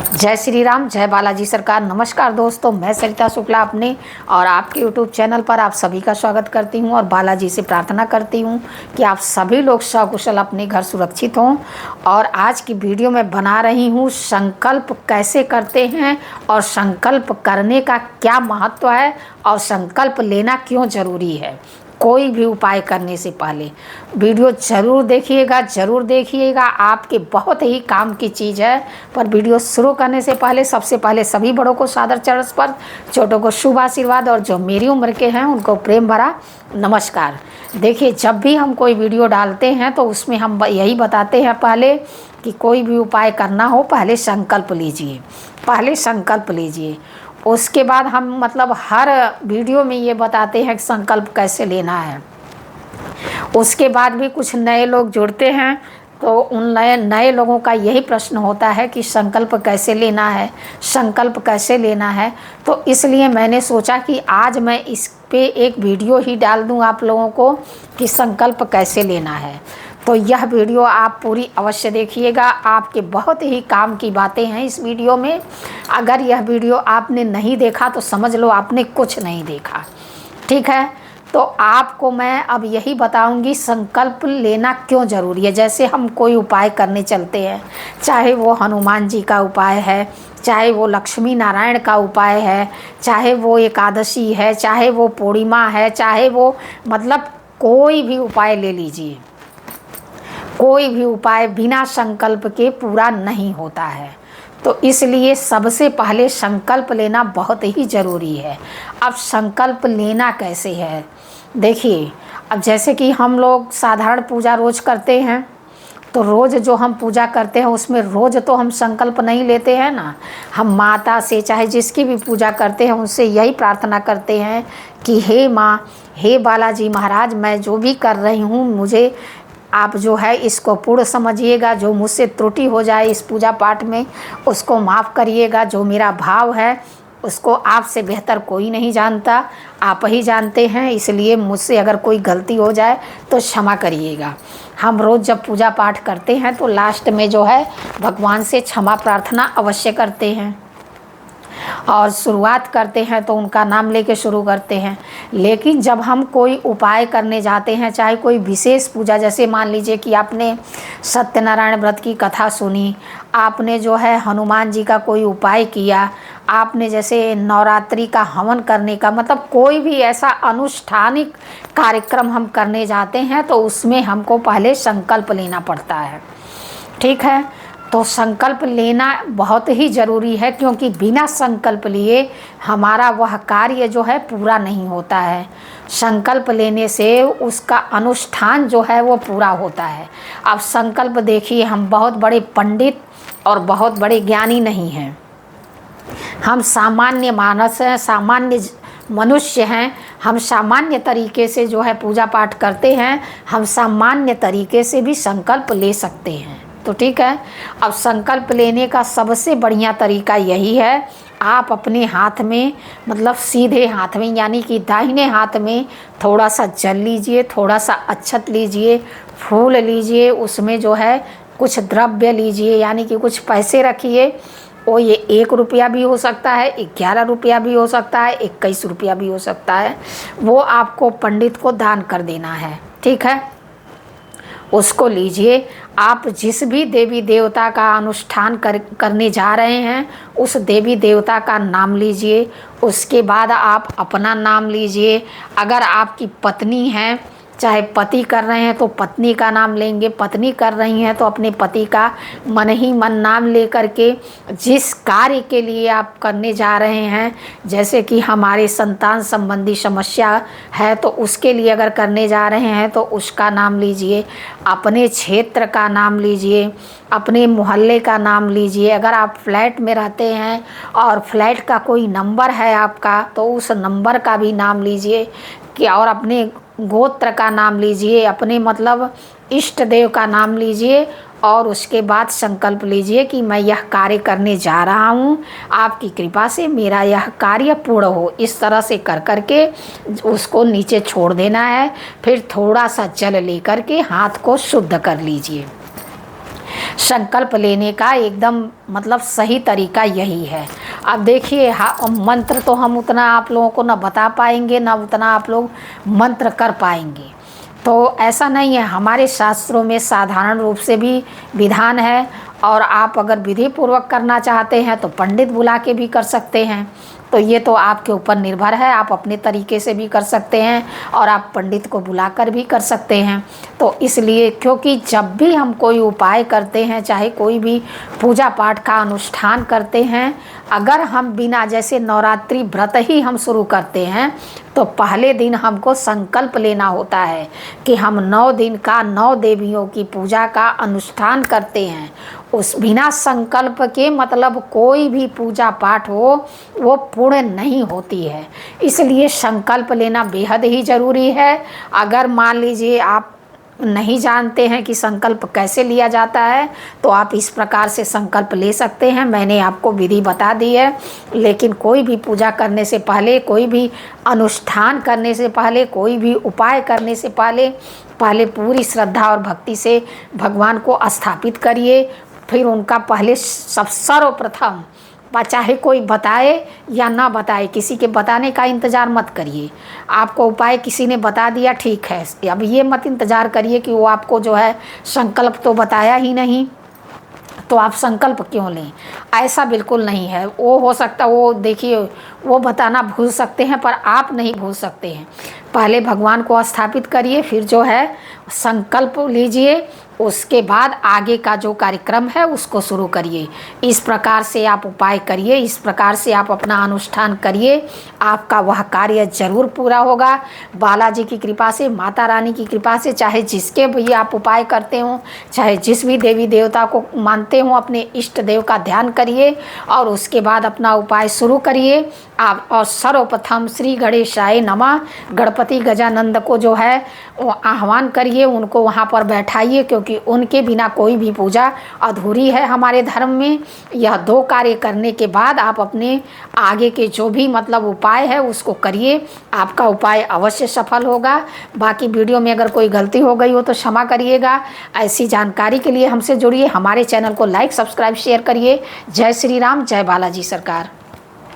जय श्री राम, जय बालाजी सरकार। नमस्कार दोस्तों, मैं सरिता शुक्ला अपने और आपके यूट्यूब चैनल पर आप सभी का स्वागत करती हूं और बालाजी से प्रार्थना करती हूं कि आप सभी लोग सकुशल अपने घर सुरक्षित हों। और आज की वीडियो में बना रही हूं संकल्प कैसे करते हैं और संकल्प करने का क्या महत्व है और संकल्प लेना क्यों ज़रूरी है। कोई भी उपाय करने से पहले वीडियो ज़रूर देखिएगा, आपके बहुत ही काम की चीज़ है। पर वीडियो शुरू करने से पहले सबसे पहले सभी बड़ों को सादर चरण स्पर्श, छोटों को शुभ आशीर्वाद और जो मेरी उम्र के हैं उनको प्रेम भरा नमस्कार। देखिए, जब भी हम कोई वीडियो डालते हैं तो उसमें हम यही बताते हैं पहले कि कोई भी उपाय करना हो पहले संकल्प लीजिए। उसके बाद हम मतलब हर वीडियो में ये बताते हैं कि संकल्प कैसे लेना है। उसके बाद भी कुछ नए लोग जुड़ते हैं तो उन नए लोगों का यही प्रश्न होता है कि संकल्प कैसे लेना है। तो इसलिए मैंने सोचा कि आज मैं इस पे एक वीडियो ही डाल दूं आप लोगों को कि संकल्प कैसे लेना है। तो यह वीडियो आप पूरी अवश्य देखिएगा, आपके बहुत ही काम की बातें हैं इस वीडियो में। अगर यह वीडियो आपने नहीं देखा तो समझ लो आपने कुछ नहीं देखा, ठीक है। तो आपको मैं अब यही बताऊंगी संकल्प लेना क्यों ज़रूरी है। जैसे हम कोई उपाय करने चलते हैं, चाहे वो हनुमान जी का उपाय है, चाहे वो लक्ष्मी नारायण का उपाय है, चाहे वो एकादशी है, चाहे वो पूर्णिमा है, चाहे वो मतलब कोई भी उपाय ले लीजिए, कोई भी उपाय बिना संकल्प के पूरा नहीं होता है। तो इसलिए सबसे पहले संकल्प लेना बहुत ही ज़रूरी है। अब संकल्प लेना कैसे है, देखिए। अब जैसे कि हम लोग साधारण पूजा रोज़ करते हैं, तो रोज़ जो हम पूजा करते हैं उसमें रोज़ तो हम संकल्प नहीं लेते हैं ना। हम माता से चाहे जिसकी भी पूजा करते हैं उनसे यही प्रार्थना करते हैं कि हे माँ, हे बालाजी महाराज, मैं जो भी कर रही हूँ मुझे आप जो है इसको पूर्ण समझिएगा। जो मुझसे त्रुटि हो जाए इस पूजा पाठ में उसको माफ़ करिएगा। जो मेरा भाव है उसको आपसे बेहतर कोई नहीं जानता, आप ही जानते हैं। इसलिए मुझसे अगर कोई गलती हो जाए तो क्षमा करिएगा। हम रोज़ जब पूजा पाठ करते हैं तो लास्ट में जो है भगवान से क्षमा प्रार्थना अवश्य करते हैं और शुरुआत करते हैं तो उनका नाम लेके शुरू करते हैं। लेकिन जब हम कोई उपाय करने जाते हैं, चाहे कोई विशेष पूजा, जैसे मान लीजिए कि आपने सत्यनारायण व्रत की कथा सुनी, आपने जो है हनुमान जी का कोई उपाय किया, आपने जैसे नवरात्रि का हवन करने का मतलब कोई भी ऐसा अनुष्ठानिक कार्यक्रम हम करने जाते हैं तो उसमें हमको पहले संकल्प लेना पड़ता है, ठीक है। तो संकल्प लेना बहुत ही ज़रूरी है, क्योंकि बिना संकल्प लिए हमारा वह कार्य जो है पूरा नहीं होता है। संकल्प लेने से उसका अनुष्ठान जो है वो पूरा होता है। अब संकल्प देखिए, हम बहुत बड़े पंडित और बहुत बड़े ज्ञानी नहीं हैं, हम सामान्य मानस हैं, सामान्य मनुष्य हैं। हम सामान्य तरीके से जो है पूजा पाठ करते हैं, हम सामान्य तरीके से भी संकल्प ले सकते हैं, तो ठीक है। अब संकल्प लेने का सबसे बढ़िया तरीका यही है, आप अपने हाथ में मतलब सीधे हाथ में यानी कि दाहिने हाथ में थोड़ा सा जल लीजिए, थोड़ा सा अक्षत लीजिए, फूल लीजिए, उसमें जो है कुछ द्रव्य लीजिए यानी कि कुछ पैसे रखिए। वो ये 1 रुपया भी हो सकता है, 11 रुपया भी हो सकता है, 21 रुपया भी हो सकता है। वो आपको पंडित को दान कर देना है, ठीक है। उसको लीजिए। आप जिस भी देवी देवता का अनुष्ठान करने जा रहे हैं उस देवी देवता का नाम लीजिए। उसके बाद आप अपना नाम लीजिए। अगर आपकी पत्नी है, चाहे पति कर रहे हैं तो पत्नी का नाम लेंगे, पत्नी कर रही हैं तो अपने पति का मन ही मन नाम लेकर के जिस कार्य के लिए आप करने जा रहे हैं, जैसे कि हमारे संतान संबंधी समस्या है तो उसके लिए अगर करने जा रहे हैं तो उसका नाम लीजिए। अपने क्षेत्र का नाम लीजिए, अपने मोहल्ले का नाम लीजिए। अगर आप फ्लैट में रहते हैं और फ्लैट का कोई नंबर है आपका तो उस नंबर का भी नाम लीजिए कि और अपने गोत्र का नाम लीजिए, अपने मतलब इष्ट देव का नाम लीजिए और उसके बाद संकल्प लीजिए कि मैं यह कार्य करने जा रहा हूँ, आपकी कृपा से मेरा यह कार्य पूर्ण हो। इस तरह से कर करके उसको नीचे छोड़ देना है। फिर थोड़ा सा जल लेकर के हाथ को शुद्ध कर लीजिए। संकल्प लेने का एकदम मतलब सही तरीका यही है। अब देखिए मंत्र तो हम उतना आप लोगों को ना बता पाएंगे, ना उतना आप लोग मंत्र कर पाएंगे। तो ऐसा नहीं है, हमारे शास्त्रों में साधारण रूप से भी विधान है, और आप अगर विधि पूर्वक करना चाहते हैं तो पंडित बुला के भी कर सकते हैं। तो ये तो आपके ऊपर निर्भर है, आप अपने तरीके से भी कर सकते हैं और आप पंडित को बुलाकर भी कर सकते हैं। तो इसलिए क्योंकि जब भी हम कोई उपाय करते हैं, चाहे कोई भी पूजा पाठ का अनुष्ठान करते हैं, अगर हम बिना, जैसे नवरात्रि व्रत ही हम शुरू करते हैं तो पहले दिन हमको संकल्प लेना होता है कि हम 9 दिन का 9 देवियों की पूजा का अनुष्ठान करते हैं। उस बिना संकल्प के मतलब कोई भी पूजा पाठ हो वो पूर्ण नहीं होती है। इसलिए संकल्प लेना बेहद ही ज़रूरी है। अगर मान लीजिए आप नहीं जानते हैं कि संकल्प कैसे लिया जाता है तो आप इस प्रकार से संकल्प ले सकते हैं। मैंने आपको विधि बता दी है, लेकिन कोई भी पूजा करने से पहले, कोई भी अनुष्ठान करने से पहले, कोई भी उपाय करने से पहले पूरी श्रद्धा और भक्ति से भगवान को स्थापित करिए। फिर उनका पहले सर्वप्रथम, चाहे कोई बताए या ना बताए, किसी के बताने का इंतज़ार मत करिए। आपको उपाय किसी ने बता दिया, ठीक है, अब ये मत इंतज़ार करिए कि वो आपको जो है संकल्प तो बताया ही नहीं तो आप संकल्प क्यों लें, ऐसा बिल्कुल नहीं है। वो हो सकता, वो देखिए वो बताना भूल सकते हैं पर आप नहीं भूल सकते हैं। पहले भगवान को स्थापित करिए, फिर जो है संकल्प लीजिए, उसके बाद आगे का जो कार्यक्रम है उसको शुरू करिए। इस प्रकार से आप उपाय करिए, इस प्रकार से आप अपना अनुष्ठान करिए, आपका वह कार्य जरूर पूरा होगा बालाजी की कृपा से, माता रानी की कृपा से। चाहे जिसके भी आप उपाय करते हो, चाहे जिस भी देवी देवता को मानते हो, अपने इष्ट देव का ध्यान करिए और उसके बाद अपना उपाय शुरू करिए आप। और सर्वप्रथम श्री गणेशाय नमः, गणपति गजानंद को जो है वो आह्वान करिए, उनको वहाँ पर बैठाइए, क्योंकि उनके बिना कोई भी पूजा अधूरी है हमारे धर्म में। यह 2 कार्य करने के बाद आप अपने आगे के जो भी मतलब उपाय है उसको करिए, आपका उपाय अवश्य सफल होगा। बाकी वीडियो में अगर कोई गलती हो गई हो तो क्षमा करिएगा। ऐसी जानकारी के लिए हमसे जुड़िए, हमारे चैनल को लाइक, सब्सक्राइब, शेयर करिए। जय श्री राम, जय बालाजी सरकार।